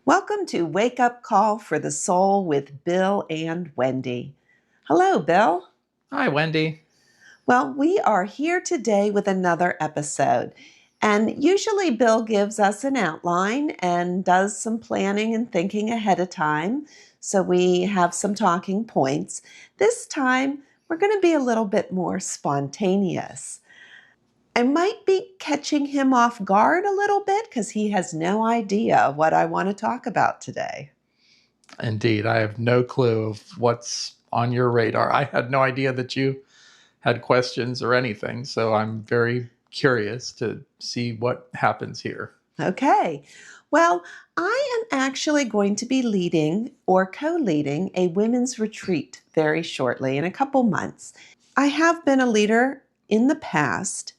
Welcome to Wake Up Call for the Soul with Bill and Wendy. Hello, Bill. Hi, Wendy. Well, we are here today with another episode. And usually Bill gives us an outline and does some planning and thinking ahead of time. So we have some talking points. This time, we're going to be a little bit more spontaneous. I might be catching him off guard a little bit because he has no idea what I want to talk about today. Indeed, I have no clue of what's on your radar. I had no idea that you had questions or anything, so I'm very curious to see what happens here. Okay. Well, I am actually going to be leading or co-leading a women's retreat very shortly in a couple months. I have been a leader in the past,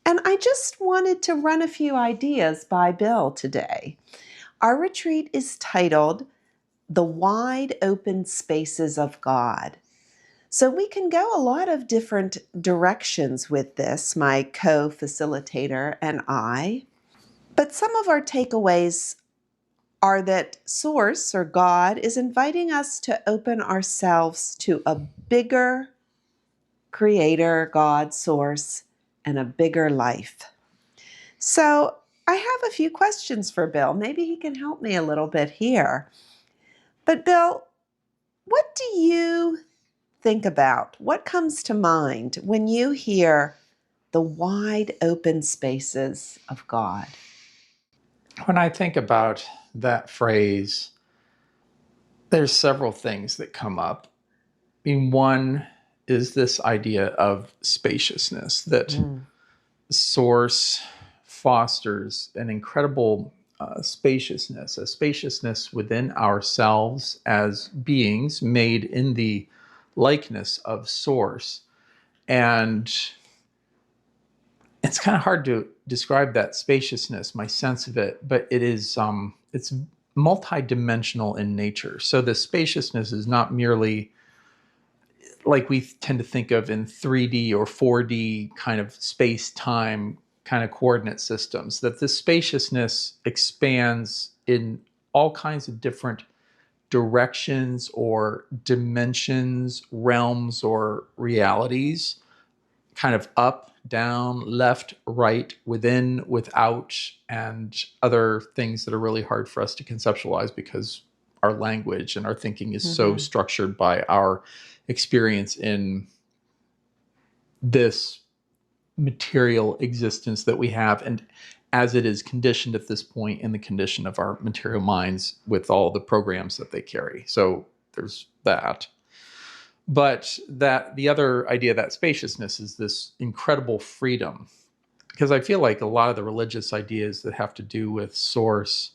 and I just wanted to run a few ideas by Bill today. Our retreat is titled The Wide Open Spaces of God. So we can go a lot of different directions with this, my co-facilitator and I. But some of our takeaways are that Source or God is inviting us to open ourselves to a bigger creator, God, Source, and a bigger life. So I have a few questions for Bill. Maybe he can help me a little bit here. But Bill, what do you think about? What comes to mind when you hear the wide open spaces of God? When I think about that phrase, there's several things that come up. I mean, one is this idea of spaciousness that Source fosters an incredible spaciousness, a spaciousness within ourselves as beings made in the likeness of Source. And it's kind of hard to describe that spaciousness, my sense of it, but it's multidimensional in nature. So the spaciousness is not merely like we tend to think of in 3D or 4D kind of space-time kind of coordinate systems, that the spaciousness expands in all kinds of different directions or dimensions, realms, or realities, kind of up, down, left, right, within, without, and other things that are really hard for us to conceptualize because our language and our thinking is so structured by our experience in this material existence that we have, and as it is conditioned at this point in the condition of our material minds with all the programs that they carry. So there's that. But that the other idea of that spaciousness is this incredible freedom, because I feel like a lot of the religious ideas that have to do with Source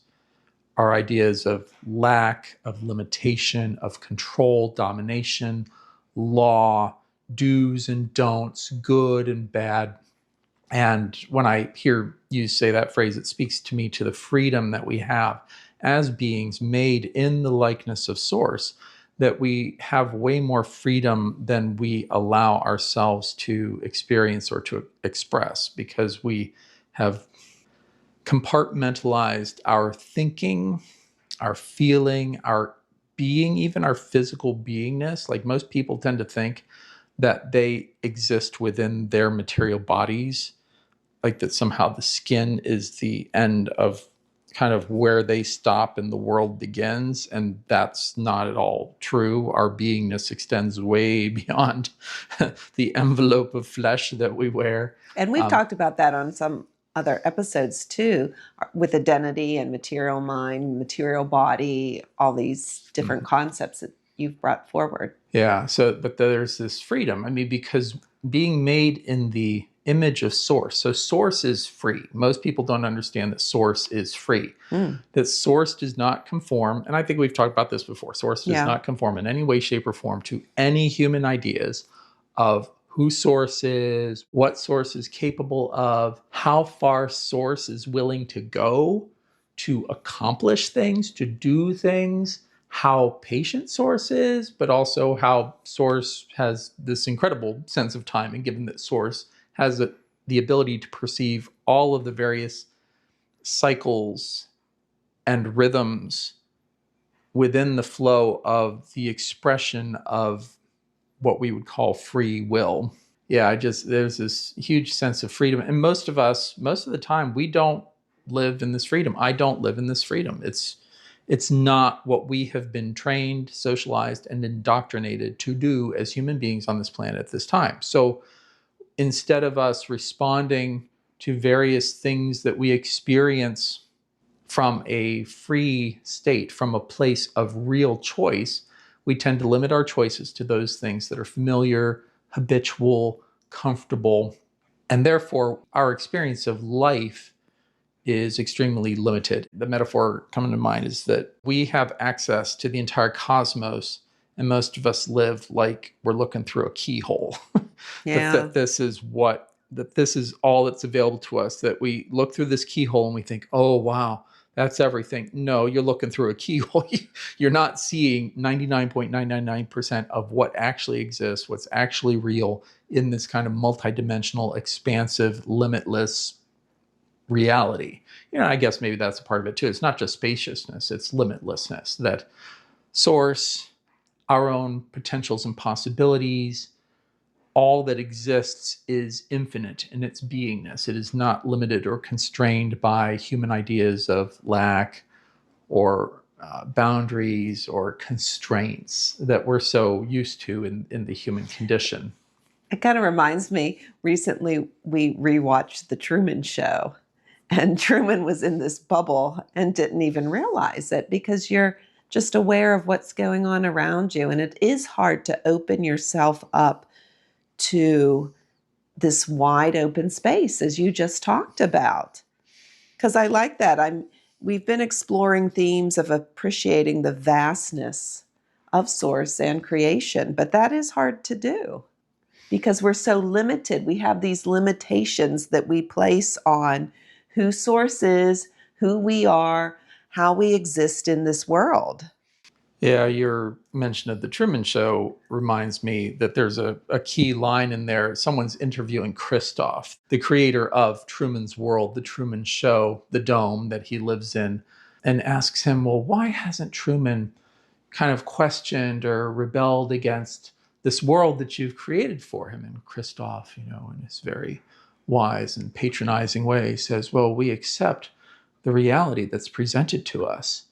are ideas of lack, of limitation, of control, domination, law, do's and don'ts, good and bad. And when I hear you say that phrase, it speaks to me to the freedom that we have as beings made in the likeness of Source, that we have way more freedom than we allow ourselves to experience or to express, because we have compartmentalized our thinking, our feeling, our being, even our physical beingness. Like most people tend to think that they exist within their material bodies, like that somehow the skin is the end of kind of where they stop and the world begins. And that's not at all true. Our beingness extends way beyond the envelope of flesh that we wear. And we've talked about that on some other episodes too, with identity and material mind, material body, all these different concepts that you've brought forward. Yeah. So, but there's this freedom. I mean, because being made in the image of Source. So Source is free. Most people don't understand that Source is free. That Source does not conform, and I think we've talked about this before. Source does not conform in any way, shape, or form to any human ideas of who Source is, what Source is capable of, how far Source is willing to go to accomplish things, to do things, how patient Source is, but also how Source has this incredible sense of time, and given that Source has the ability to perceive all of the various cycles and rhythms within the flow of the expression of what we would call free will. Yeah, there's this huge sense of freedom. And most of the time, we don't live in this freedom. I don't live in this freedom. It's not what we have been trained, socialized, and indoctrinated to do as human beings on this planet at this time. So instead of us responding to various things that we experience from a free state, from a place of real choice, we tend to limit our choices to those things that are familiar, habitual, comfortable, and therefore our experience of life is extremely limited. The metaphor coming to mind is that we have access to the entire cosmos, and most of us live like we're looking through a keyhole. Yeah. that this is all that's available to us, that we look through this keyhole and we think, oh wow, that's everything. No, you're looking through a keyhole. You're not seeing 99.999% of what actually exists, what's actually real in this kind of multidimensional, expansive, limitless reality. I guess maybe that's a part of it too. It's not just spaciousness, it's limitlessness, that source, our own potentials and possibilities, all that exists is infinite in its beingness. It is not limited or constrained by human ideas of lack or boundaries or constraints that we're so used to in the human condition. It kind of reminds me, recently we rewatched The Truman Show, and Truman was in this bubble and didn't even realize it because you're just aware of what's going on around you. And it is hard to open yourself up to this wide open space, as you just talked about. Because I like that. We've been exploring themes of appreciating the vastness of source and creation, but that is hard to do because we're so limited. We have these limitations that we place on who source is, who we are, how we exist in this world. Yeah, your mention of the Truman Show reminds me that there's a key line in there. Someone's interviewing Christoph, the creator of Truman's World, the Truman Show, the dome that he lives in, and asks him, well, why hasn't Truman kind of questioned or rebelled against this world that you've created for him? And Christoph, in his very wise and patronizing way, says, well, we accept the reality that's presented to us.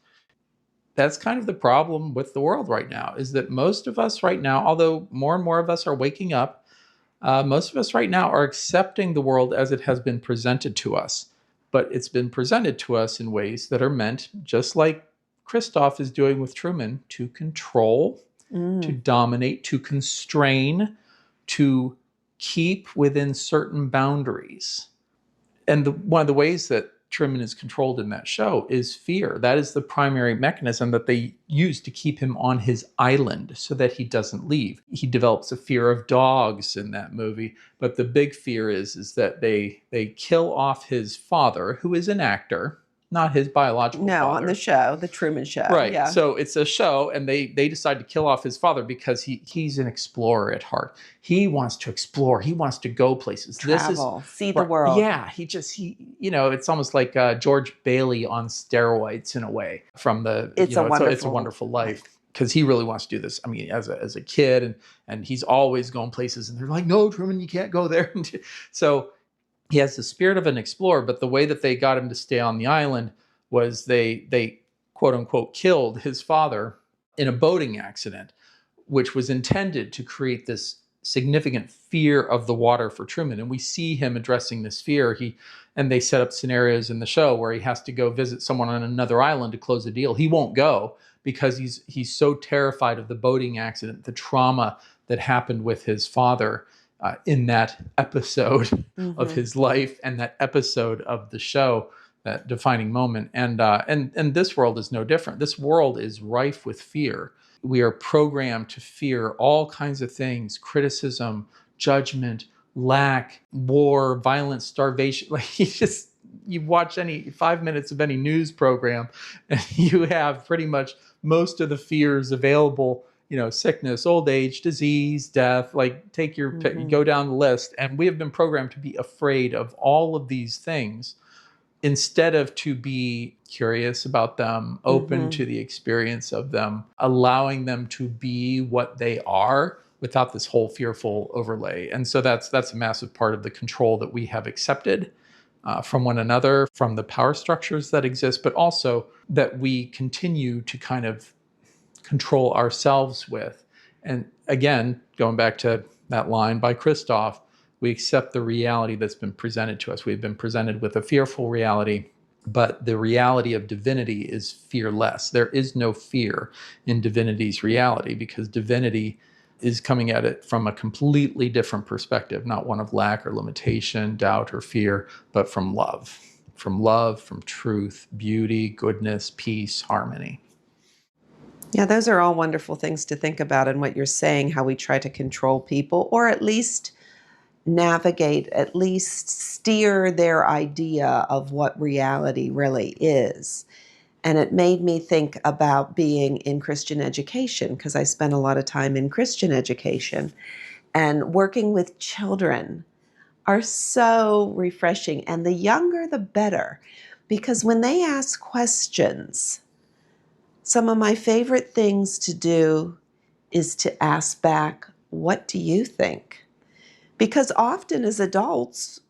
That's kind of the problem with the world right now, is that most of us right now, although more and more of us are waking up, most of us right now are accepting the world as it has been presented to us. But it's been presented to us in ways that are meant, just like Christoph is doing with Truman, to control, to dominate, to constrain, to keep within certain boundaries. And one of the ways that Truman is controlled in that show is fear. That is the primary mechanism that they use to keep him on his island so that he doesn't leave. He develops a fear of dogs in that movie, but the big fear is that they kill off his father, who is an actor, not his biological father. On the show, the Truman Show. Right. Yeah. So it's a show, and they decide to kill off his father because he's an explorer at heart. He wants to explore. He wants to go places. Travel, see the world. Yeah. It's almost like George Bailey on steroids in a way from It's a Wonderful Life. Because he really wants to do this. I mean, as a kid, and he's always going places, and they're like, no, Truman, you can't go there. So he has the spirit of an explorer, but the way that they got him to stay on the island was they quote unquote killed his father in a boating accident, which was intended to create this significant fear of the water for Truman. And we see him addressing this fear. And they set up scenarios in the show where he has to go visit someone on another island to close a deal. He won't go because he's so terrified of the boating accident, the trauma that happened with his father in that episode of his life and that episode of the show, that defining moment. And this world is no different. This world is rife with fear. We are programmed to fear all kinds of things: criticism, judgment, lack, war, violence, starvation. Like you watch any 5 minutes of any news program and you have pretty much most of the fears available. Sickness, old age, disease, death, like take your pick, go down the list. And we have been programmed to be afraid of all of these things instead of to be curious about them, open to the experience of them, allowing them to be what they are without this whole fearful overlay. And so that's a massive part of the control that we have accepted from one another, from the power structures that exist, but also that we continue to kind of control ourselves with. And again, going back to that line by Christoph, we accept the reality that's been presented to us. We've been presented with a fearful reality, but the reality of divinity is fearless. There is no fear in divinity's reality, because divinity is coming at it from a completely different perspective, not one of lack or limitation, doubt or fear, but from love, from truth, beauty, goodness, peace, harmony. Yeah, those are all wonderful things to think about in what you're saying, how we try to control people, or at least navigate, at least steer their idea of what reality really is. And it made me think about being in Christian education, because I spent a lot of time in Christian education, and working with children are so refreshing. And the younger, the better, because when they ask questions, some of my favorite things to do is to ask back, what do you think? Because often as adults,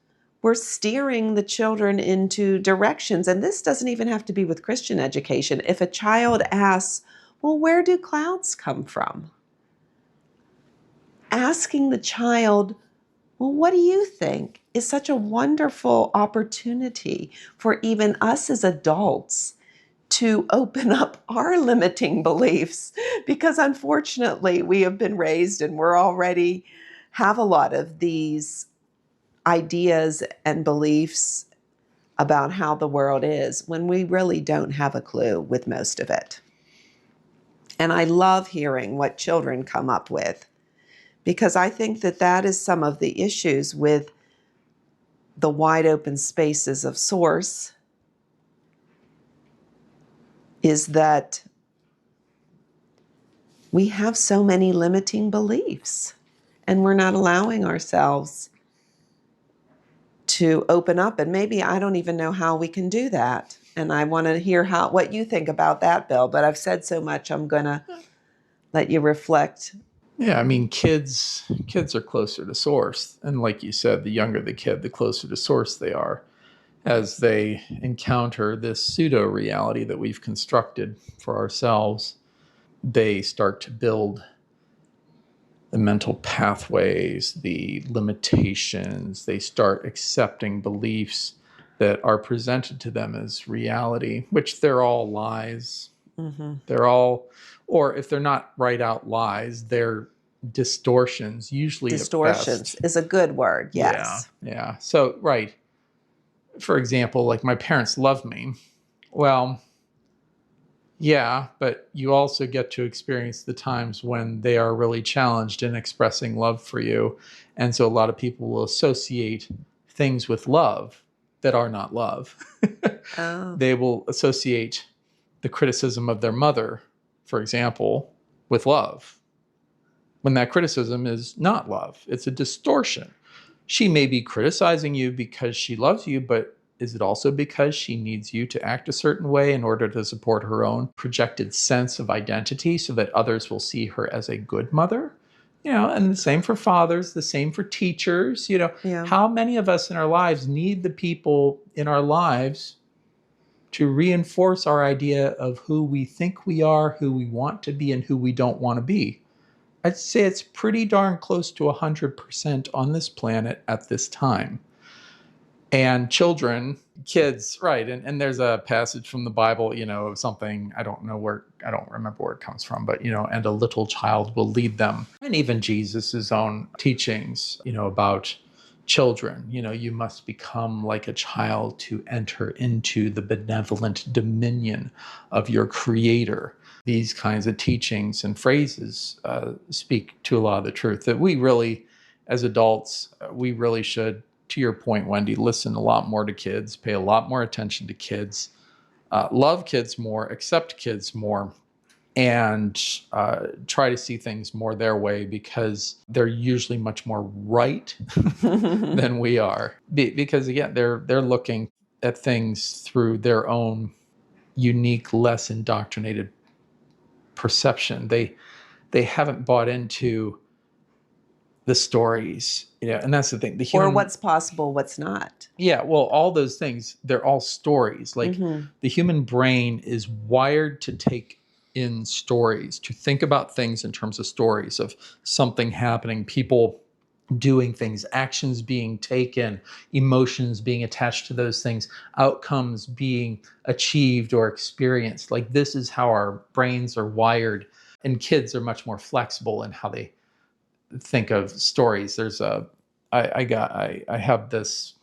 we're steering the children into directions. And this doesn't even have to be with Christian education. If a child asks, well, where do clouds come from? Asking the child, well, what do you think, is such a wonderful opportunity for even us as adults to open up our limiting beliefs, because unfortunately we have been raised and we're already have a lot of these ideas and beliefs about how the world is, when we really don't have a clue with most of it. And I love hearing what children come up with, because I think that that is some of the issues with the wide open spaces of source, is that we have so many limiting beliefs and we're not allowing ourselves to open up. And maybe I don't even know how we can do that. And I want to hear what you think about that, Bill. But I've said so much, I'm going to let you reflect. Yeah, I mean, kids are closer to source. And like you said, the younger the kid, the closer to source they are, as they encounter this pseudo reality that we've constructed for ourselves. They start to build the mental pathways, the limitations. They start accepting beliefs that are presented to them as reality, which they're all lies. Mm-hmm. They're all, or if they're not right out lies, they're distortions, usually Distortions at best. is a good word, yes. Yeah. So, right. For example, like, my parents love me. Well, yeah, but you also get to experience the times when they are really challenged in expressing love for you. And so a lot of people will associate things with love that are not love. Oh. They will associate the criticism of their mother, for example, with love, when that criticism is not love. It's a distortion. She may be criticizing you because she loves you, but is it also because she needs you to act a certain way in order to support her own projected sense of identity, so that others will see her as a good mother? And the same for fathers, the same for teachers. Yeah. How many of us in our lives need the people in our lives to reinforce our idea of who we think we are, who we want to be, and who we don't want to be? I'd say it's pretty darn close to 100% on this planet at this time. And kids, right. And there's a passage from the Bible, of something, I don't remember where it comes from, but, and a little child will lead them. And even Jesus's own teachings, about children, you must become like a child to enter into the benevolent dominion of your Creator. These kinds of teachings and phrases speak to a lot of the truth that we really, as adults, we really should, to your point, Wendy, listen a lot more to kids, pay a lot more attention to kids, love kids more, accept kids more, and try to see things more their way, because they're usually much more right than we are. Because again, they're looking at things through their own unique, less indoctrinated perception. They haven't bought into the stories, and that's the thing. The Or human, what's possible, what's not. yeah, well, all those things, they're all stories. Like Mm-hmm. the human brain is wired to take in stories, to think about things in terms of stories of something happening, people doing things, actions being taken, emotions being attached to those things, outcomes being achieved or experienced. Like this is how our brains are wired. And kids are much more flexible in how they think of stories. I have this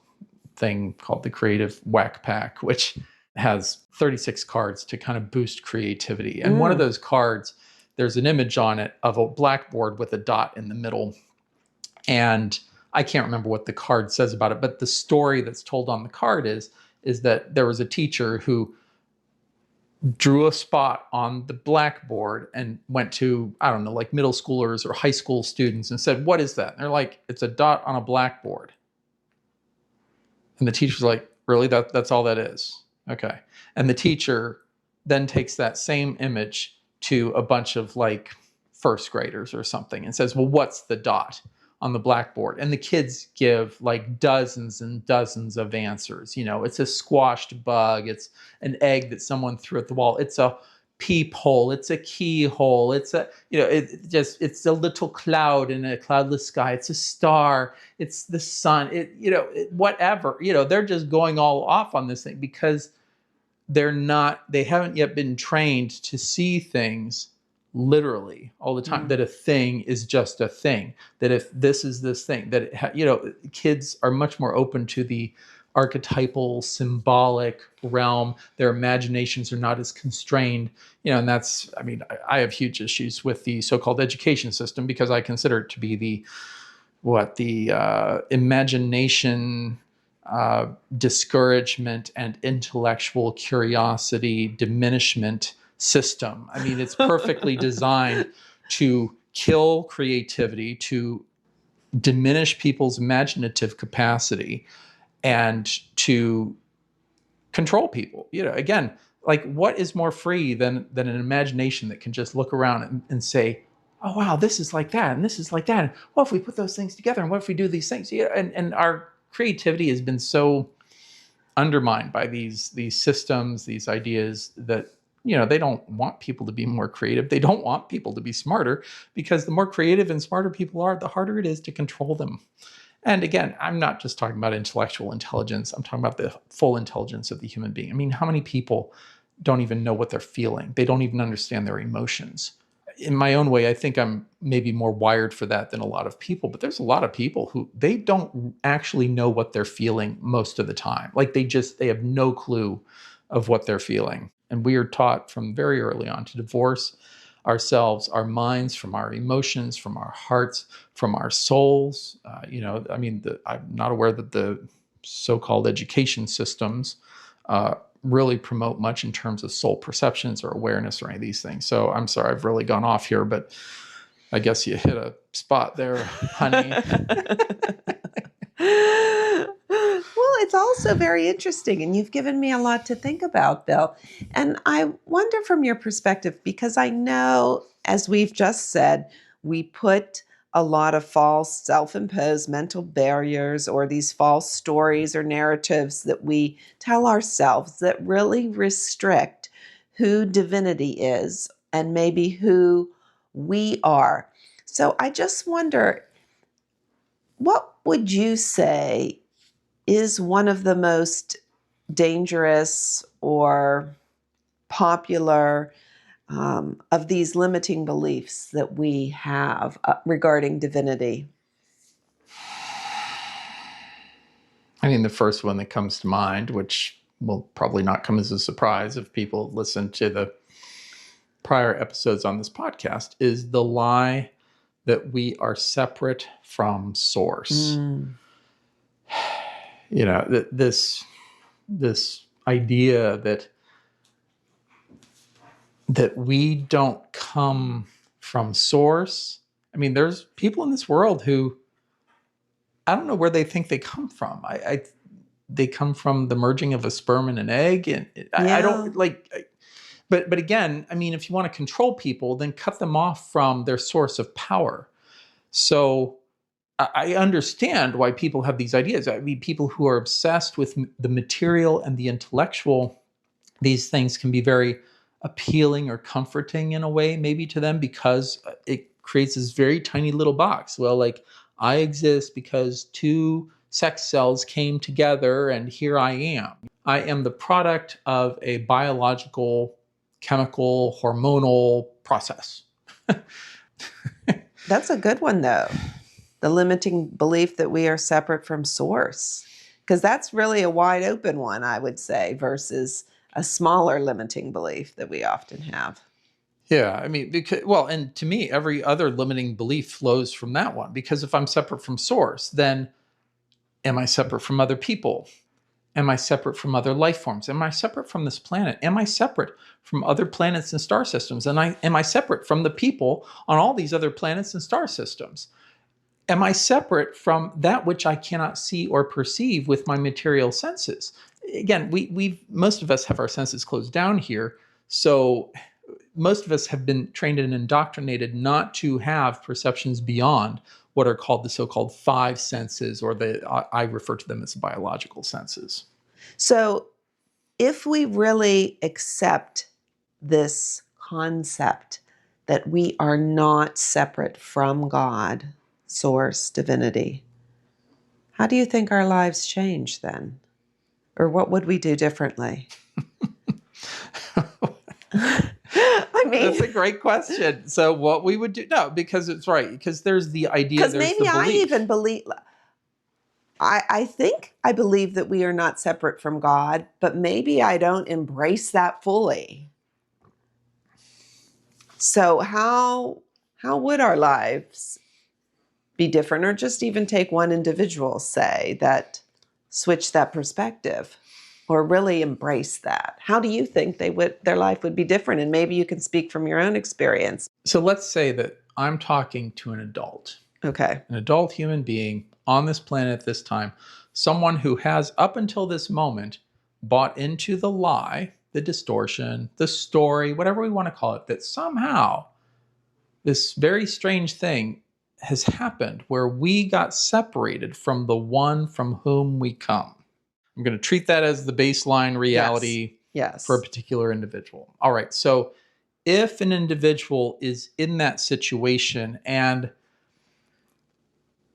thing called the Creative Whack Pack, which has 36 cards to kind of boost creativity. And one of those cards, there's an image on it of a blackboard with a dot in the middle. And I can't remember what the card says about it, but the story that's told on the card is that there was a teacher who drew a spot on the blackboard and went to, I don't know, like middle schoolers or high school students and said, "What is that?" And they're like, "It's a dot on a blackboard." And the teacher's like, "Really? That's all that is?" Okay. And the teacher then takes that same image to a bunch of like first graders or something and says, "Well, what's the dot on the blackboard?" And the kids give like dozens and dozens of answers. It's a squashed bug. It's an egg that someone threw at the wall. It's a peephole. It's a keyhole. It's it's a little cloud in a cloudless sky. It's a star. It's the sun. Whatever. They're just going all off on this thing because they haven't yet been trained to see things literally all the time, that a thing is just a thing, that if this is this thing, that kids are much more open to the archetypal symbolic realm. Their imaginations are not as constrained, and that's, I have huge issues with the so-called education system because I consider it to be the imagination, discouragement, and intellectual curiosity diminishment system. It's perfectly designed to kill creativity, to diminish people's imaginative capacity, and to control people. Again, like what is more free than an imagination that can just look around and say, "Oh wow, this is like that, and this is like that. And what if we put those things together? And what if we do these things?" And our creativity has been so undermined by these systems, these ideas that they don't want people to be more creative. They don't want people to be smarter, because the more creative and smarter people are, the harder it is to control them. And again, I'm not just talking about intellectual intelligence. I'm talking about the full intelligence of the human being. How many people don't even know what they're feeling? They don't even understand their emotions. In my own way, I think I'm maybe more wired for that than a lot of people, but there's a lot of people who they don't actually know what they're feeling most of the time. Like they have no clue of what they're feeling. And we are taught from very early on to divorce ourselves, our minds, from our emotions, from our hearts, from our souls. I'm not aware that the so-called education systems really promote much in terms of soul perceptions or awareness or any of these things. So I'm sorry, I've really gone off here, but I guess you hit a spot there, honey. Well, it's also very interesting, and you've given me a lot to think about, Bill. And I wonder from your perspective, because I know, as we've just said, we put a lot of false self-imposed mental barriers or these false stories or narratives that we tell ourselves that really restrict who divinity is and maybe who we are. So I just wonder, what would you say is one of the most dangerous or popular of these limiting beliefs that we have regarding divinity? The first one that comes to mind, which will probably not come as a surprise if people listen to the prior episodes on this podcast, is the lie that we are separate from source. This idea that we don't come from source. There's people in this world who I don't know where they think they come from. they come from the merging of a sperm and an egg. And I Yeah. don't like, but again, I mean, if you want to control people, then cut them off from their source of power. So I understand why people have these ideas. I mean, people who are obsessed with the material and the intellectual, these things can be very appealing or comforting in a way, maybe to them, because it creates this very tiny little box. Well, like, I exist because two sex cells came together and here I am. I am the product of a biological, chemical, hormonal process. That's a good one, though. The limiting belief that we are separate from source. Because that's really a wide open one, I would say, versus a smaller limiting belief that we often have. Yeah, I mean, because, well, and to me, every other limiting belief flows from that one. Because if I'm separate from source, then am I separate from other people? Am I separate from other life forms? Am I separate from this planet? Am I separate from other planets and star systems? And am I separate from the people on all these other planets and star systems? Am I separate from that which I cannot see or perceive with my material senses? Again, we most of us have our senses closed down here, so most of us have been trained and indoctrinated not to have perceptions beyond what are called the so-called five senses, or I refer to them as biological senses. So, if we really accept this concept that we are not separate from God, source, divinity, how do you think our lives change then? Or what would we do differently? I That's a mean, great question. So what we would do, no, because it's right, because there's the idea, because there's the maybe I even belief. believe, I think I believe that we are not separate from God, but maybe I don't embrace that fully. So how would our lives be different, or just even take one individual, say, that switch that perspective or really embrace that? How do you think their life would be different? And maybe you can speak from your own experience. So let's say that I'm talking to Okay. an adult human being on this planet at this time, someone who has up until this moment bought into the lie, the distortion, the story, whatever we want to call it, that somehow this very strange thing has happened where we got separated from the one from whom we come. I'm going to treat that as the baseline Yes. reality for a Yes. particular individual. All right. So if an individual is in that situation and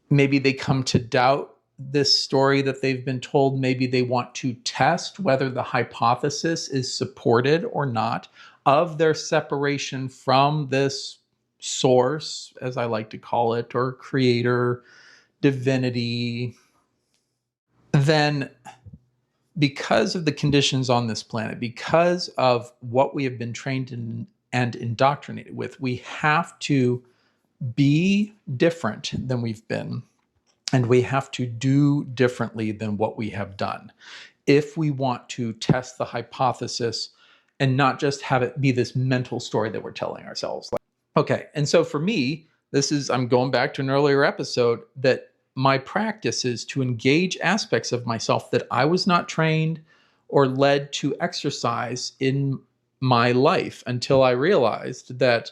maybe they come to doubt this story that they've been told, maybe they want to test whether the hypothesis is supported or not of their separation from this source, as I like to call it, or creator, divinity, then because of the conditions on this planet, because of what we have been trained in and indoctrinated with, we have to be different than we've been, and we have to do differently than what we have done if we want to test the hypothesis and not just have it be this mental story that we're telling ourselves. Okay, and so for me, I'm going back to an earlier episode, that my practice is to engage aspects of myself that I was not trained or led to exercise in my life, until I realized that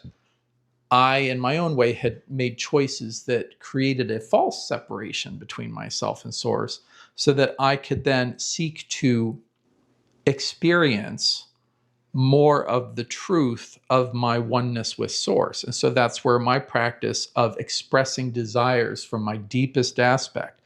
I, in my own way, had made choices that created a false separation between myself and source, so that I could then seek to experience more of the truth of my oneness with source. And so that's where my practice of expressing desires from my deepest aspect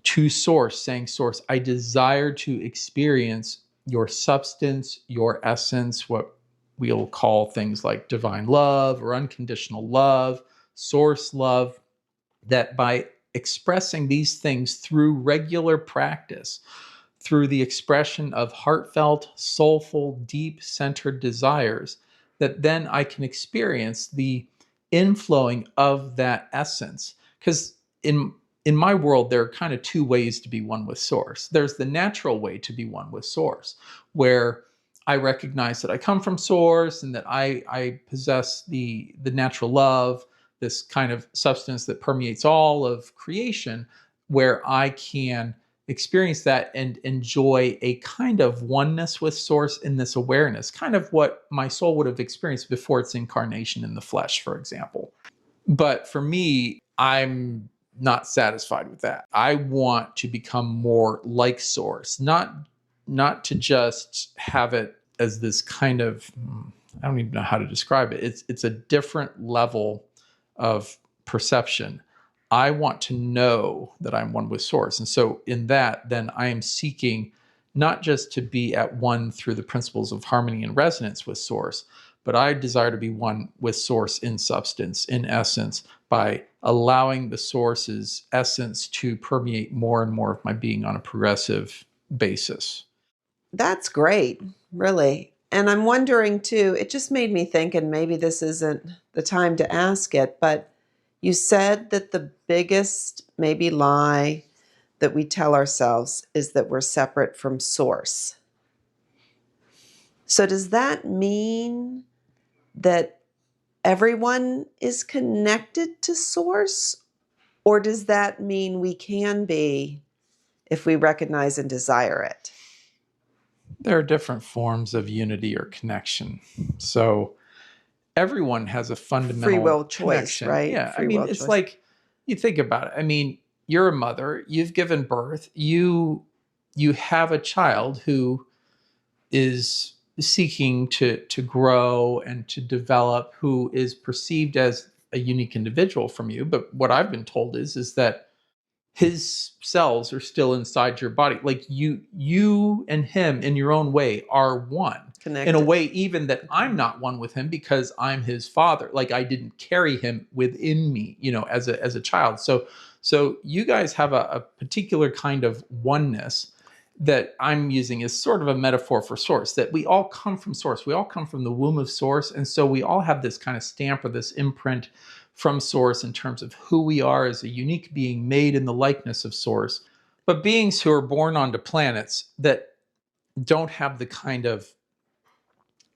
to source, saying, source, I desire to experience your substance, your essence, what we'll call things like divine love or unconditional love, source love, that by expressing these things through regular practice, through the expression of heartfelt, soulful, deep centered desires, that then I can experience the inflowing of that essence. Because in my world, there are kind of two ways to be one with source. There's the natural way to be one with source, where I recognize that I come from source and that I possess the natural love, this kind of substance that permeates all of creation, where I can experience that and enjoy a kind of oneness with source in this awareness, kind of what my soul would have experienced before its incarnation in the flesh, for example. But for me, I'm not satisfied with that. I want to become more like source, not to just have it as this kind of, I don't even know how to describe it. It's a different level of perception. I want to know that I'm one with source. And so in that, then I am seeking not just to be at one through the principles of harmony and resonance with source, but I desire to be one with source in substance, in essence, by allowing the source's essence to permeate more and more of my being on a progressive basis. That's great, really. And I'm wondering too, it just made me think, and maybe this isn't the time to ask it, but you said that the biggest maybe lie that we tell ourselves is that we're separate from source. So does that mean that everyone is connected to source? Or does that mean we can be if we recognize and desire it? There are different forms of unity or connection. So everyone has a Free fundamental will choice, connection. right? Yeah. I Free mean, will it's choice. like you think about it. I mean, you're a mother, you've given birth, you have a child who is seeking to grow and to develop, who is perceived as a unique individual from you. But what I've been told is that his cells are still inside your body. Like you and him in your own way are one. In a Connected. way, even that I'm not one with him because I'm his father. Like I didn't carry him within me, as a child. So you guys have a particular kind of oneness that I'm using as sort of a metaphor for source, that we all come from source. We all come from the womb of source. And so we all have this kind of stamp or this imprint from source in terms of who we are as a unique being made in the likeness of source. But beings who are born onto planets that don't have the kind of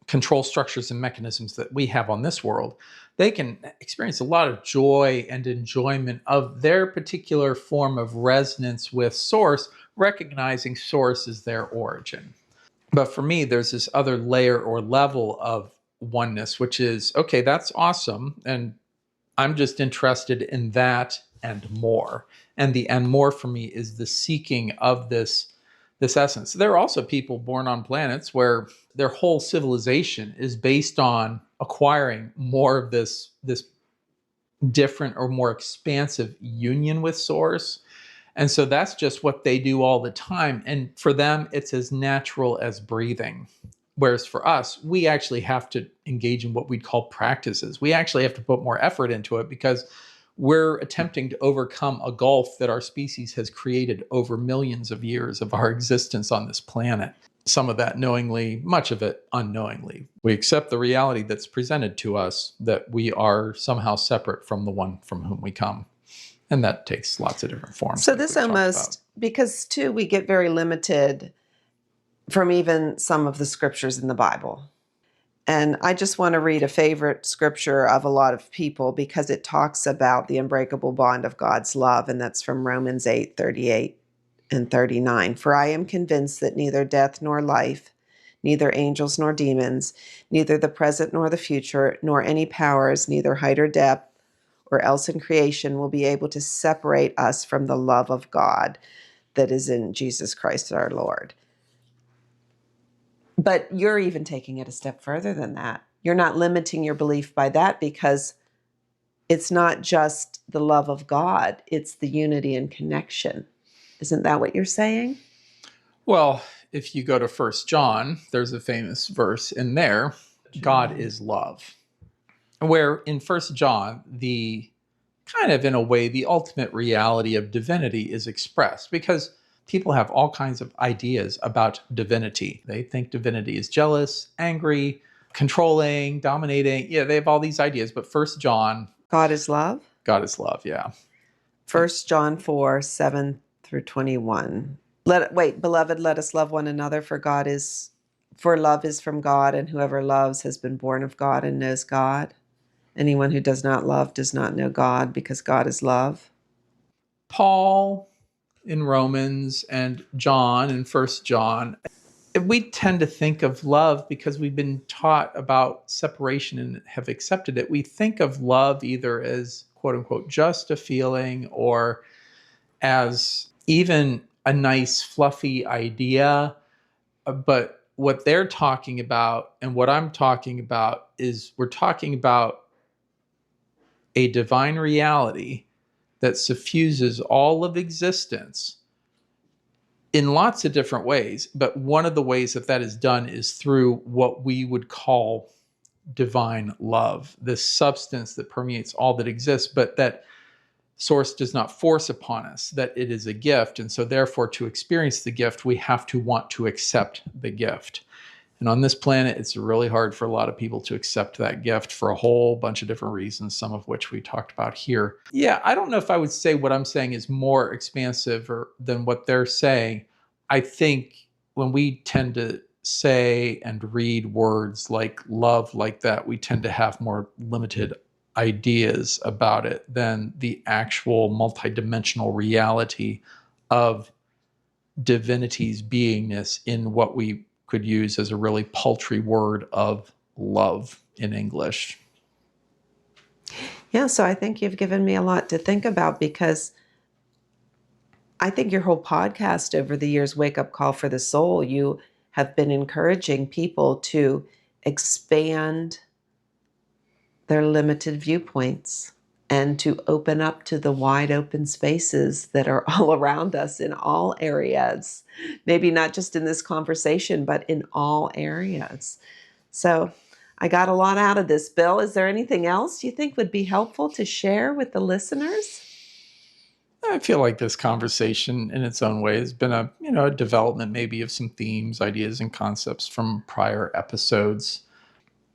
control structures and mechanisms that we have on this world, they can experience a lot of joy and enjoyment of their particular form of resonance with source, recognizing source as their origin. But for me, there's this other layer or level of oneness, which is, okay, that's awesome. And I'm just interested in that and more. And the and more for me is the seeking of this essence. There are also people born on planets where their whole civilization is based on acquiring more of this different or more expansive union with source. And so that's just what they do all the time. And for them, it's as natural as breathing. Whereas for us, we actually have to engage in what we'd call practices. We actually have to put more effort into it because we're attempting to overcome a gulf that our species has created over millions of years of our existence on this planet. Some of that knowingly, much of it unknowingly. We accept the reality that's presented to us that we are somehow separate from the one from whom we come. And that takes lots of different forms. So like this we've talked almost, about. because too, we get very limited from even some of the scriptures in the Bible. And I just want to read a favorite scripture of a lot of people because it talks about the unbreakable bond of God's love. And that's from Romans 8:38 and 39. For I am convinced that neither death nor life, neither angels nor demons, neither the present nor the future, nor any powers, neither height or depth, or else in creation will be able to separate us from the love of God that is in Jesus Christ our Lord. But you're even taking it a step further than that. You're not limiting your belief by that because it's not just the love of God, it's the unity and connection. Isn't that what you're saying? Well, if you go to First John, there's a famous verse in there, God is love. Where in First John, the kind of in a way, the ultimate reality of divinity is expressed because people have all kinds of ideas about divinity. They think divinity is jealous, angry, controlling, dominating. Yeah, they have all these ideas. But First John, God is love. God is love. Yeah. 1 John 4:7 through 21. Beloved, let us love one another, for love is from God, and whoever loves has been born of God and knows God. Anyone who does not love does not know God, because God is love. Paul in Romans and John in First John. We tend to think of love because we've been taught about separation and have accepted it. We think of love either as quote unquote just a feeling or as even a nice fluffy idea. But what they're talking about and what I'm talking about is we're talking about a divine reality that suffuses all of existence in lots of different ways. But one of the ways that that is done is through what we would call divine love, this substance that permeates all that exists, but that source does not force upon us, that it is a gift. And so therefore, to experience the gift, we have to want to accept the gift. And on this planet, it's really hard for a lot of people to accept that gift for a whole bunch of different reasons, some of which we talked about here. Yeah, I don't know if I would say what I'm saying is more expansive than what they're saying. I think when we tend to say and read words like love like that, we tend to have more limited ideas about it than the actual multidimensional reality of divinity's beingness in what we could use as a really paltry word of love in English. Yeah, so I think you've given me a lot to think about because I think your whole podcast over the years, Wake Up Call for the Soul, you have been encouraging people to expand their limited viewpoints and to open up to the wide open spaces that are all around us in all areas. Maybe not just in this conversation, but in all areas. So I got a lot out of this. Bill, is there anything else you think would be helpful to share with the listeners? I feel like this conversation in its own way has been a development maybe of some themes, ideas, and concepts from prior episodes.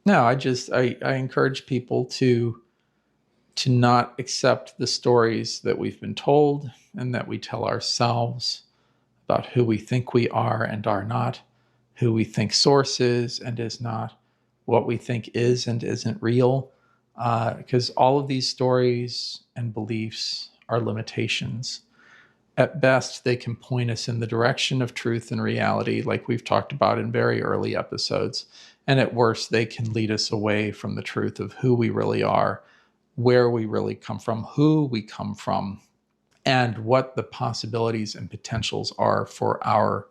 No, I encourage people to not accept the stories that we've been told and that we tell ourselves about who we think we are and are not, who we think source is and is not, what we think is and isn't real, because all of these stories and beliefs are limitations. At best, they can point us in the direction of truth and reality, like we've talked about in very early episodes. And at worst, they can lead us away from the truth of who we really are, where we really come from, who we come from, and what the possibilities and potentials are for our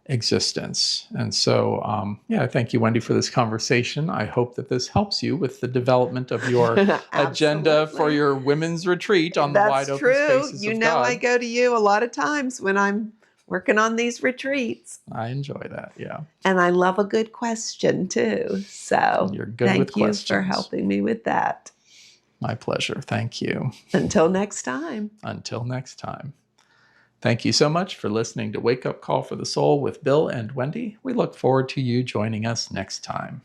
existence. And so, thank you, Wendy, for this conversation. I hope that this helps you with the development of your agenda for your women's retreat on the wide open spaces you of know, God. I go to you a lot of times when I'm working on these retreats. I enjoy that, yeah. And I love a good question, too. So You're good with questions. Thank you for helping me with that. My pleasure. Thank you. Until next time. Until next time. Thank you so much for listening to Wake Up Call for the Soul with Bill and Wendy. We look forward to you joining us next time.